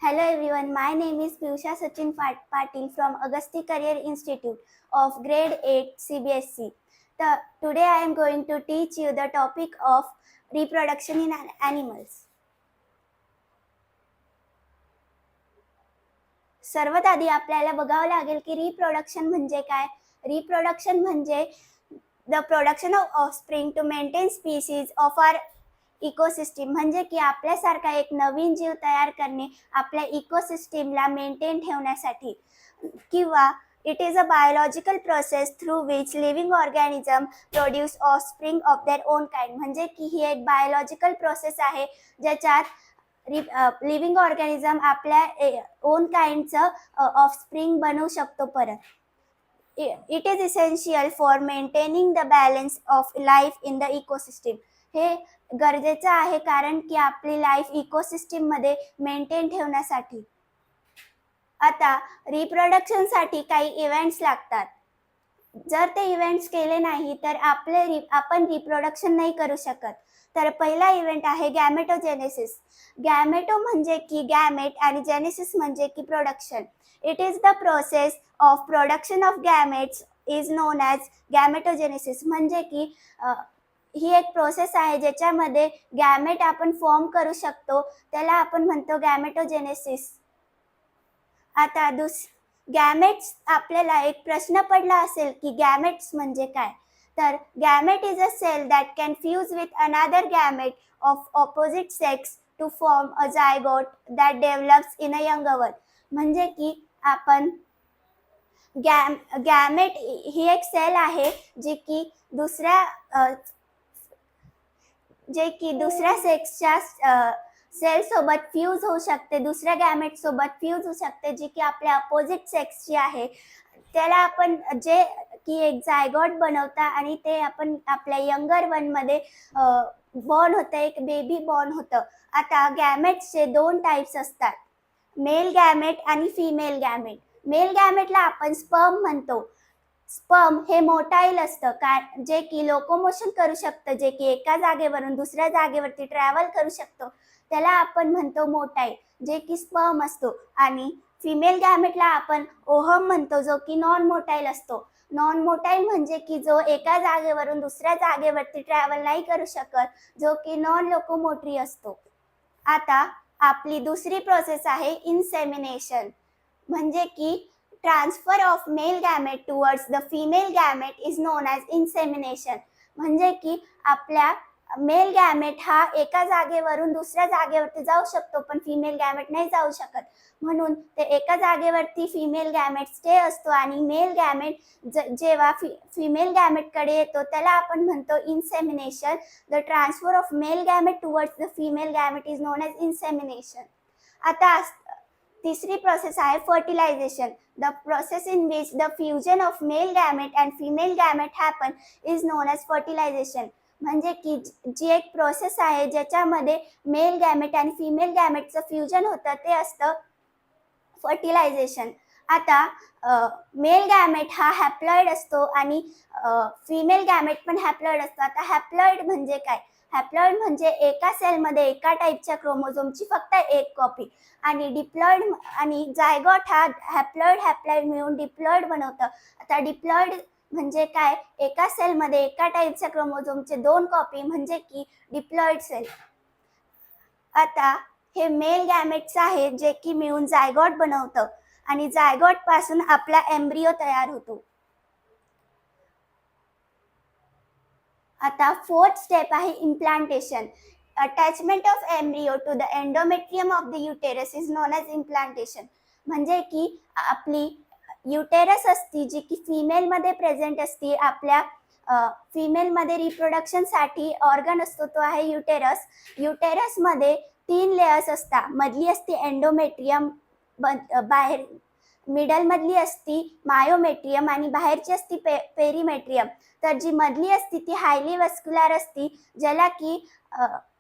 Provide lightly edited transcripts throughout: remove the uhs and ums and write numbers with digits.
Hello everyone, my name is Piyusha Sachin Patil from Agasti Career Institute of Grade 8 CBSE. Today I am going to teach you the topic of reproduction in animals. सर्वात आधी आपल्याला बघावं लागेल की reproduction म्हणजे काय. Reproduction म्हणजे the production of offspring to maintain species of our ecosystem, म्हणजे की आपल्यासारखा एक नवीन जीव तयार करणे आपल्या इकोसिस्टीमला मेंटेन ठेवण्यासाठी. किंवा it is a biological process through which living organism produce offspring of their own kind, म्हणजे की ही एक बायोलॉजिकल प्रोसेस आहे ज्याच्यात लिव्हिंग ऑर्गॅनिझम आपल्या ओन काइंडचं ऑफस्प्रिंग बनवू शकतो परत. It is essential for maintaining the balance of life in the ecosystem. हे गरजेचं आहे कारण की आपली लाईफ इकोसिस्टीममध्ये मेंटेन ठेवण्यासाठी. आता रिप्रोडक्शनसाठी काही इव्हेंट्स लागतात. जर ते इव्हेंट्स केले नाही तर आपण रिप्रोडक्शन नाही करू शकत. तर पहिला इव्हेंट आहे गॅमेटोजेनेसिस. गॅमेटो म्हणजे की गॅमेट आणि जेनेसिस म्हणजे की production. It is the process of production of gametes is known as gametogenesis, म्हणजे की ही एक प्रोसेस आहे ज्याच्यामध्ये गॅमेट आपण फॉर्म करू शकतो, त्याला आपण म्हणतो गॅमेटोजेनेसिस. आता गॅमेट्स, आपल्याला एक प्रश्न पडला असेल की गॅमेट्स म्हणजे काय. तर gamete is a cell that can fuse with another gamete of opposite sex to form a zygote that develops in a young our. म्हणजे की आपण गॅमेट ही एक सेल आहे जी की दुसऱ्या सेक्सच्या सेल सोबत फ्यूज होऊ शकते, दुसऱ्या गॅमेट सोबत फ्यूज होऊ शकते, जी की आपल्या अपोजिट सेक्सची आहे. त्याला आपण जे की एक झायगॉट बनवता आणि ते आपण आपल्या यंगर वनमध्ये बॉर्न होतं, एक बेबी बॉर्न होतं. आता गॅमेट्सचे दोन टाईप्स असतात, मेल गॅमेट आणि फिमेल गॅमेट. मेल गॅमेटला आपण स्पर्म म्हणतो. स्पर्म हे मोटाईल असतं जे की लोकोमोशन करू शकतं, जे की एका जागेवरून दुसऱ्या जागेवरती ट्रॅव्हल करू शकतो, त्याला आपण म्हणतो मोटाईल, जे की स्पर्म असतो. आणि फिमेल गॅमेटला आपण ओहम म्हणतो, जो की नॉन मोटाईल असतो. नॉन मोटाईल म्हणजे की जो एका जागेवरून दुसऱ्या जागेवरती ट्रॅव्हल नाही करू शकत, जो की नॉन लोकोमोटरी असतो. आता आपली दुसरी प्रोसेस आहे इन्सेमिनेशन, म्हणजे की transfer of male gamete towards the female gamete is known as insemination. म्हणजे की आपल्या मेल गॅमेट हा एका जागेवरून दुसऱ्या जागेवरती जाऊ शकतो, पण फिमेल गॅमेट नाही जाऊ शकत. म्हणून ते एका जागेवरती फिमेल गॅमेट स्टे असतो आणि मेल गॅमेट जेव्हा फिमेल गॅमेटकडे येतो त्याला आपण म्हणतो insemination. The transfer of male gamete towards the female gamete is known as insemination. आता तिसरी प्रोसेस आहे fertilisation. The process in which the fusion of male gamete and female gamete happen is known as fertilisation. म्हणजे की जी एक process आहे ज्याच्यामध्ये male gamete आणि फिमेल गॅमेटचं फ्युजन होतं ते असतं फर्टिलायझेशन. आता मेल गॅमेट हा हॅप्लॉइड असतो आणि फिमेल गॅमेट पण हॅप्लॉइड असतो. आता हॅप्लॉइड म्हणजे काय. हॅप्लॉइड म्हणजे एका सेलमध्ये एका टाईपच्या क्रोमोझोमची फक्त एक कॉपी. आणि डिप्लॉइड आणि झायगॉट हा हॅप्लॉइड मिळून डिप्लॉइड बनवतं. आता डिप्लॉइड म्हणजे काय, एका सेलमध्ये एका टाईपच्या क्रोमोझोमचे दोन कॉपी, म्हणजे की डिप्लॉइड सेल. आता हे मेल गॅमेट्स आहे जे की मिळून झायगॉट बनवतं आणि झायगॉट पासून आपला एम्ब्रियो तयार होतो. आता फोर्थ स्टेप आहे implantation. Attachment of embryo to the endometrium of the uterus is known as implantation. म्हणजे की आपली युटेरस असती जी की फिमेलमध्ये प्रेझेंट असती. आपल्या फिमेलमध्ये रिप्रोडक्शनसाठी ऑर्गन असतो तो आहे युटेरस. युटेरसमध्ये 3 लेयर्स असतात. मधली असते एंडोमेट्रियम, बाहेर मिडल मधली असती मायोमेट्रियम आणि बाहेरची असती पेरीमेट्रियम. तर जी मधली असती ती हायली वस्क्युलर असती, ज्याला की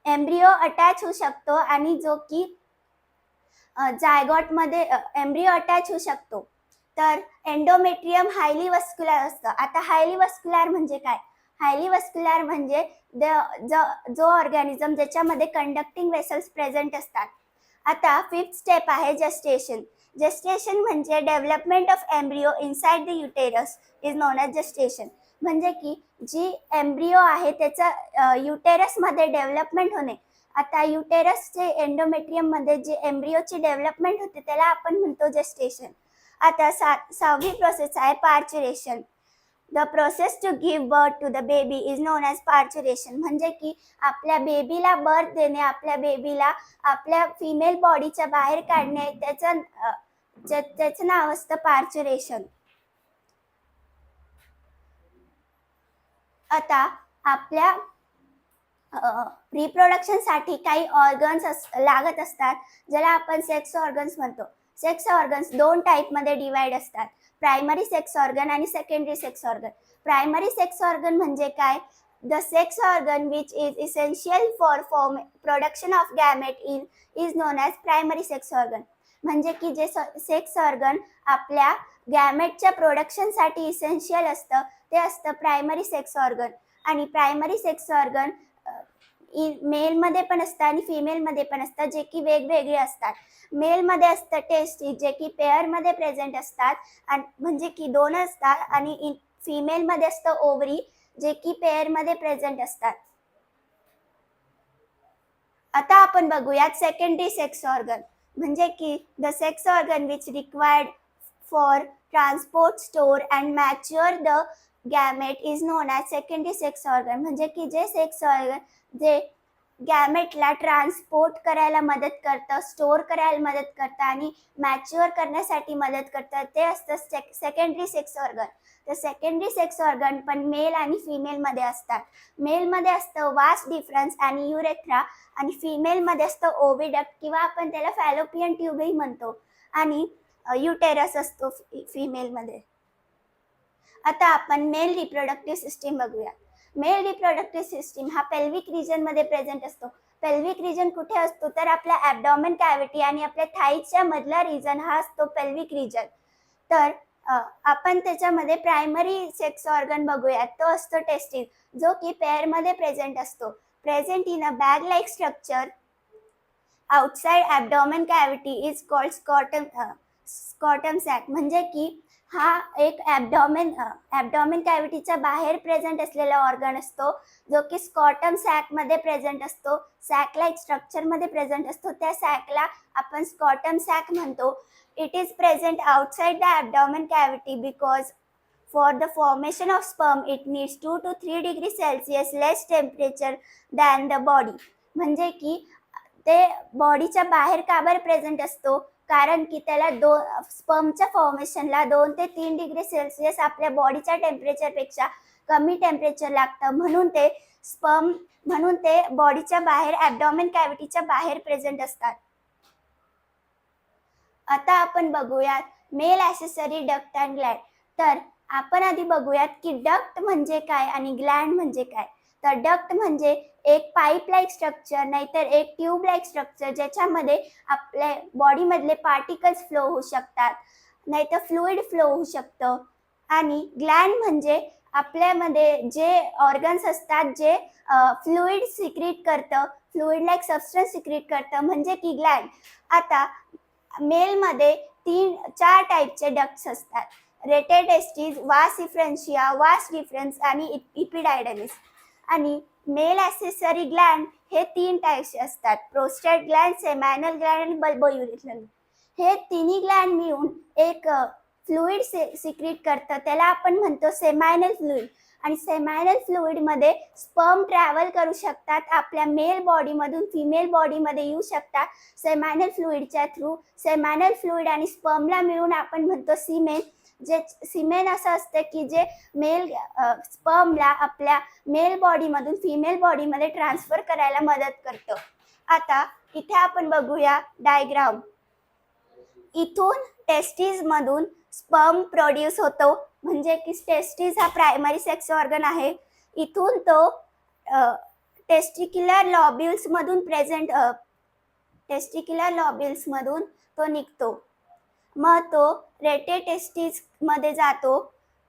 एम्ब्रियो अटॅच होऊ शकतो आणि जो की झायगॉटमध्ये एम्ब्रियो अटॅच होऊ शकतो. तर एंडोमेट्रियम हायली वस्क्युलर असतं. आता हायली वस्क्युलर म्हणजे काय. हायली वस्क्युलर म्हणजे जो ऑर्गॅनिझम ज्याच्यामध्ये कंडक्टिंग वेसल्स प्रेझेंट असतात. आता फिफ्थ स्टेप आहे जस्टेशन. जस्टेशन म्हणजे development of embryo inside the uterus is known as gestation. म्हणजे की जी एम्ब्रियो आहे त्याचं युटेरसमध्ये डेव्हलपमेंट होणे. आता युटेरसचे एंडोमेट्रियममध्ये जे एम्ब्रियोची डेव्हलपमेंट होते त्याला आपण म्हणतो जस्टेशन. आता सहावी प्रोसेस आहे parturition. The process to give birth to the baby is known as parturition. म्हणजे की आपल्या बेबीला बर्थ देणे, आपल्या बेबीला आपल्या फिमेल बॉडीच्या बाहेर काढणे, त्याचं नाव असतं पार्च्युरेशन. आता आपल्या रिप्रोडक्शनसाठी काही ऑर्गन्स लागत असतात ज्याला आपण सेक्स ऑर्गन्स म्हणतो. सेक्स ऑर्गन्स दोन टाईपमध्ये डिवाइड असतात, प्रायमरी सेक्स ऑर्गन आणि secondary sex organ. Primary sex organ म्हणजे काय? The sex organ which is essential for production of gamete is known as primary sex organ. म्हणजे की जे सेक्स ऑर्गन आपल्या गॅमेटच्या प्रोडक्शनसाठी इसेन्शियल असतं ते असतं प्रायमरी सेक्स ऑर्गन. आणि प्रायमरी सेक्स ऑर्गन मेलमध्ये पण असतं आणि फिमेलमध्ये पण असतं, जे की वेगवेगळे असतात. मेलमध्ये असतं टेस्टिस, जे की पेअरमध्ये प्रेझेंट असतात आणि म्हणजे की दोन असतात. आणि फिमेलमध्ये असतं ओव्हरी, जे की पेअरमध्ये प्रेझेंट असतात. आता आपण बघूयात सेकंडरी सेक्स ऑर्गन. म्हणजे की the sex organ which required for transport, store and mature the gamete is known as secondary sex organ. म्हणजे की जे सेक्स ऑर्गन जे गॅमेटला ट्रान्सपोर्ट करायला मदत करतं, स्टोअर करायला मदत करतं आणि मॅच्युअर करण्यासाठी मदत करतं ते असतं सेकंडरी सेक्स ऑर्गन. तर सेकंडरी सेक्स ऑर्गन पण मेल आणि फिमेलमध्ये असतात. मेलमध्ये असतं वास डिफरन्स आणि युरेथ्रा आणि फिमेलमध्ये असतं ओव्हिडक्ट किंवा आपण त्याला फॅलोपियन ट्यूबही म्हणतो आणि युटेरस असतो फिमेलमध्ये. आता आपण मेल रिप्रोडक्टिव्ह सिस्टीम बघूया. मेल रिप्रोडक्टिव्ह सिस्टीम हा पेल्विक रिजनमध्ये प्रेझेंट असतो. पेल्विक रिजन कुठे असतो? तर आपल्या ॲब्डॉमेन कॅव्हिटी आणि आपल्या थाईच्या मधला रिजन हा असतो पेल्विक रिजन. तर आपण त्याच्यामध्ये प्रायमरी सेक्स ऑर्गन बघूयात. तो असतो टेस्टिस, जो की पेअरमध्ये प्रेझेंट असतो. Present in a bag like structure outside abdomen cavity is called scrotum sac. म्हणजे की हा एक ॲब्डॉमेन कॅव्हिटीच्या बाहेर प्रेझेंट असलेला ऑर्गन असतो, जो की स्कॉटम सॅकमध्ये प्रेझेंट असतो, सॅक लाईक स्ट्रक्चरमध्ये प्रेझेंट असतो. त्या सॅकला आपण स्कॉटम सॅक म्हणतो. It is present outside the abdomen cavity because for the formation of sperm it needs 2 to 3 degree Celsius less temperature than the body. म्हणजे की ते बॉडीच्या बाहेर का बरं प्रेझेंट असतो? कारण की त्याला स्पर्मच्या फॉर्मेशनला 2 ते 3 डिग्री सेल्सिअस आपल्या बॉडीच्या टेम्परेचरपेक्षा कमी टेम्परेचर लागतं. म्हणून ते बॉडीच्या बाहेर ॲब्डॉमेन कॅव्हिटीच्या बाहेर प्रेझेंट असतात. आता आपण बघूयात male accessory duct and gland. तर आपण आधी बघूयात की डक्ट म्हणजे काय आणि ग्लॅड म्हणजे काय. तर डक्ट म्हणजे एक पाईप लाईक स्ट्रक्चर नाहीतर एक ट्यूब लाईक स्ट्रक्चर ज्याच्यामध्ये आपल्या बॉडीमधले पार्टिकल्स फ्लो होऊ शकतात, नाहीतर फ्लुइड फ्लो होऊ शकतं. आणि ग्लॅड म्हणजे आपल्यामध्ये जे ऑर्गन्स असतात जे फ्लुइड सिक्रीट करतं, फ्लुइड लाईक सबस्टन्स सिक्रीट करतं, म्हणजे की ग्लॅड. आता मेलमध्ये 4 टाईपचे डक्ट्स असतात, रेटेटेस्टिस, वास इफ्रेन्शिया, वास डिफरन्स आणि इपिडायडलिस. आणि मेल ॲक्सेसरी ग्लॅंड हे 3 टाईप्सचे असतात, प्रोस्टेट ग्लॅंड, सेमॅनल ग्लॅंड आणि बल्बोयुरेथ्रल. हे तिन्ही ग्लॅंड मिळून एक फ्लुइड सिक्रीट करतं, त्याला आपण म्हणतो सेमॅनल फ्लुइड. आणि सेमॅनल फ्लुइडमध्ये स्पर्म ट्रॅव्हल करू शकतात, आपल्या मेल बॉडीमधून फिमेल बॉडीमध्ये येऊ शकतात सेमॅनल फ्लुइडच्या थ्रू. सेमॅनल फ्लुइड आणि स्पर्मला मिळून आपण म्हणतो सिमेन. जे सिमेन असं असतं की जे स्पर्मला आपल्या मेल बॉडीमधून फिमेल बॉडीमध्ये ट्रान्सफर करायला मदत करतं. आता इथे आपण बघूया डायग्राम. इथून टेस्टिसमधून स्पर्म प्रोड्यूस होतो, म्हणजे की टेस्टिस हा प्रायमरी सेक्स ऑर्गन आहे. इथून तो टेस्टिक्युलर लॉब्युल्समधून तो निघतो. मग तो रेटेटेस्टिसमध्ये जातो,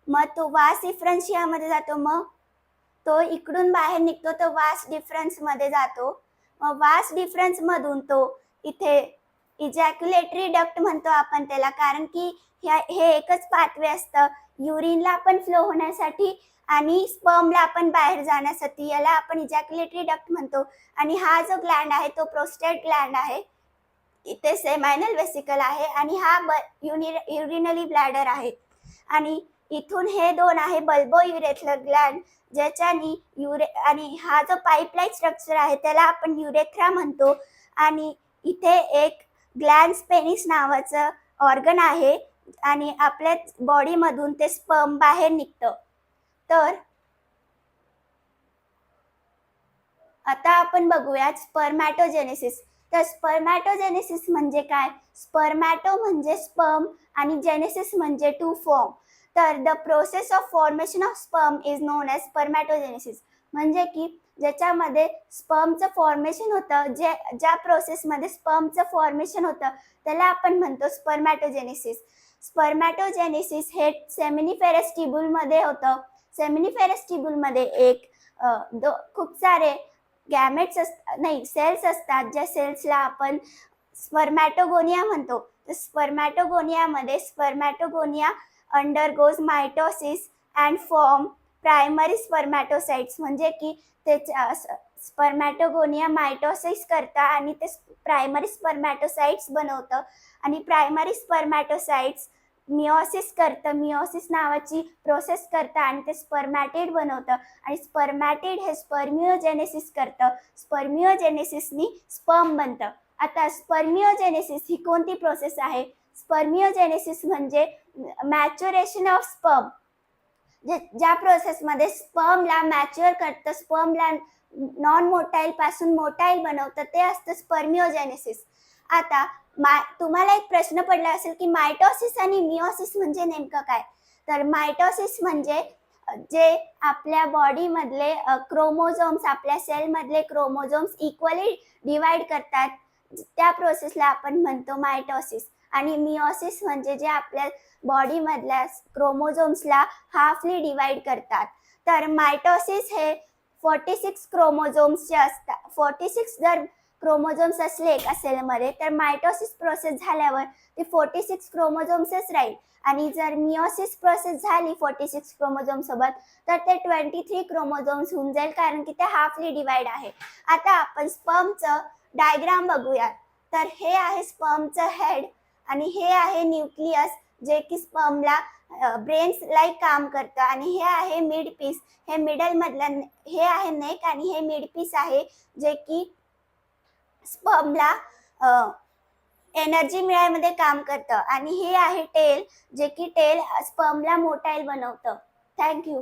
मग तो वास इफ्रेन्शियामध्ये जातो, मग तो इकडून बाहेर निघतो, तो वास डिफरन्समध्ये जातो. मग वास डिफरन्समधून तो इथे इजॅक्युलेटरी डक्ट म्हणतो आपण त्याला, कारण की हे एकच पाथवे असतं युरिनला पण फ्लो होण्यासाठी आणि स्पर्मला आपण बाहेर जाण्यासाठी. याला आपण इजॅक्युलेटरी डक्ट म्हणतो. आणि हा जो ग्लँड आहे तो प्रोस्टेट ग्लँड आहे. इथे सेमायनल वेसिकल आहे आणि हा युरिनरी ब्लॅडर आहे. आणि इथून हे दोन आहे बल्बो युरेथ्रल ग्लँड, ज्याच्यानी आणि हा जो पाईपलाईन स्ट्रक्चर आहे त्याला आपण युरेथ्रा म्हणतो. आणि इथे एक ग्लॅन्स पेनिस नावाचं ऑर्गन आहे आणि आपल्या बॉडीमधून ते स्पर्म बाहेर निघतं. तर आता आपण बघूयात स्पर्मॅटोजेनेसिस. तर स्पर्मॅटोजेनेसिस म्हणजे काय? स्पर्मॅटो म्हणजे स्पर्म आणि जेनेसिस म्हणजे टू फॉर्म. तर the process of formation of sperm is known as spermatogenesis. म्हणजे की ज्याच्यामध्ये स्पर्मचं फॉर्मेशन होतं, ज्या प्रोसेसमध्ये स्पर्मचं फॉर्मेशन होतं त्याला आपण म्हणतो स्पर्मॅटोजेनेसिस. स्पर्मॅटोजेनेसिस हे सेमिनिफेरस टिब्यूलमध्ये होतं. सेमिनिफेरस टिब्यूलमध्ये खूप सारे गॅमेट्स सेल्स असतात, ज्या सेल्सला आपण स्पर्मॅटोगोनिया म्हणतो. तर स्पर्मॅटोगोनियामध्ये spermatogonia undergoes mitosis and form primary spermatocytes. म्हणजे की त्याच्या स्पर्मॅटोगोनिया मायटोसिस करतं आणि ते प्रायमरी स्पर्मॅटोसाइट्स बनवतं. आणि प्रायमरी स्पर्मॅटोसाइट्स मिओसिस करतं, मिओसिस नावाची प्रोसेस करतं आणि ते स्पर्मॅटिड बनवतं. आणि स्पर्मॅटिड हे स्पर्मिओजेनेसिस करतं. स्पर्मिओजेनेसिसनी स्पर्म बनतं. आता स्पर्मिओजेनेसिस ही कोणती प्रोसेस आहे? स्पर्मिओजेनेसिस म्हणजे मॅच्युरेशन ऑफ स्पर्म. ज्या प्रोसेसमध्ये स्पर्मला मॅच्युअर करतं, स्पर्मला नॉन मोटाईल पासून मोटाईल बनवतं, ते असतं स्पर्मिओजेनेसिस. आता तुम्हाला एक प्रश्न पडला असेल की मायटोसिस आणि मिओसिस म्हणजे नेमकं काय? तर मायटोसिस म्हणजे जे आपल्या बॉडीमधले क्रोमोझोम्स, आपल्या सेलमधले क्रोमोझोम्स इक्वली डिवाइड करतात, त्या प्रोसेसला आपण म्हणतो मायटोसिस. आणि मिओसिस म्हणजे जे आपल्या बॉडीमधल्या क्रोमोझोम्सला हाफली डिवाइड करतात. तर मायटोसिस हे 46 क्रोमोझोम्सचे असतात. 46 जर क्रोमोझोम्स असले एका सेलमध्ये तर मायटोसिस प्रोसेस झाल्यावर ते 46 क्रोमोझोम्सच राहील. आणि जर मिओसिस प्रोसेस झाली 46 क्रोमोझोम सोबत तर ते 23 क्रोमोझोम्स होऊन जाईल, कारण की ते हाफली डिवाइड आहे. आता आपण स्पर्मचं डायग्राम बघूयात. तर हे आहे स्पर्मचं हेड आणि हे आहे न्यूक्लियस, जे की स्पर्मला ब्रेन्स लाईक काम करतं. आणि हे आहे मिड पीस, हे मिडल मधलं हे आहे नेक आणि हे मिड पीस आहे, जे की स्पर्मला एनर्जी मिळायमध्ये काम करतं. आणि हे आहे टेल, जे की टेल स्पर्मला मोटाईल बनवतं. थँक्यू.